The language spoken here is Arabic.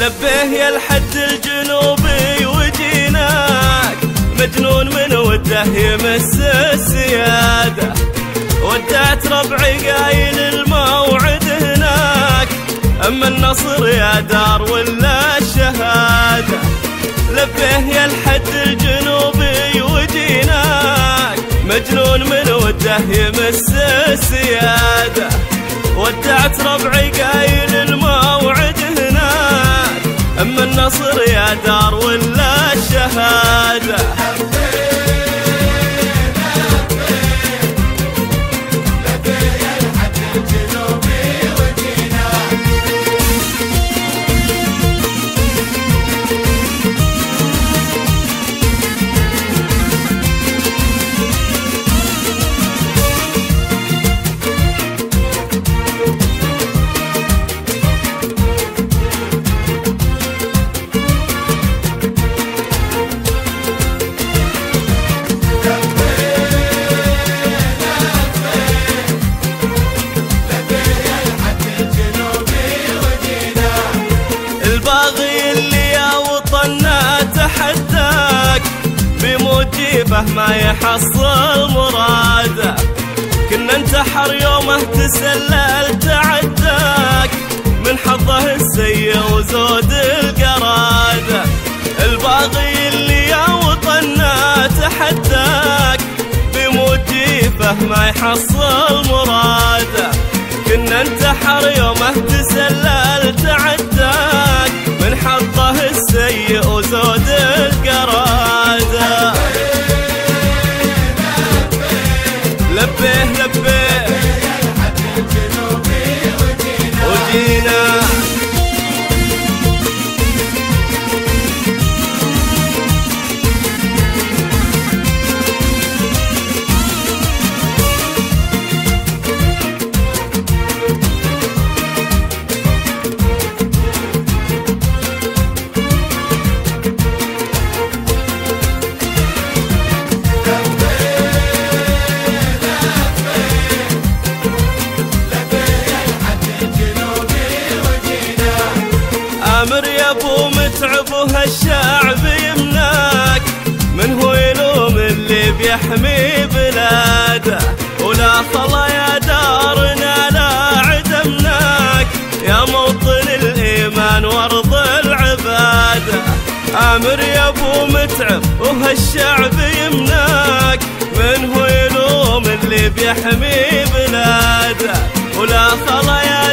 لبيه يا الحد الجنوبي وجيناك، مجنون من وده يمس السيادة. ودعت ربعي قايل الموعد هناك، أما النصر يا دار ولا الشهادة. لبيه يا الحد الجنوبي وجيناك، مجنون من وده يمس السيادة. ودعت ربعي قايل الموعد هناك، أما النصر يا دار ولا الشهادة. ما يحصل مراده، كنا انتحر يومه تسلل تعداك، من حظه السيء وزود القراده. الباغي اللي يا وطننا تحداك، بيموت جيفه ما يحصل مراده. كنا انتحر يومه تسلل تعداك، من حظه السيء وزود القراده. لبيه لبيه يا الحد الجنوبي وجينا. آمر يا ابو متعب وهالشعب يمناك، من هو يلوم اللي بيحمي بلاده. ولا خلا يا دارنا لا عدمناك، يا موطن الإيمان وارض العبادة. آمر يا ابو متعب وهالشعب يمناك، من هو يلوم اللي بيحمي بلاده. ولا خلا يا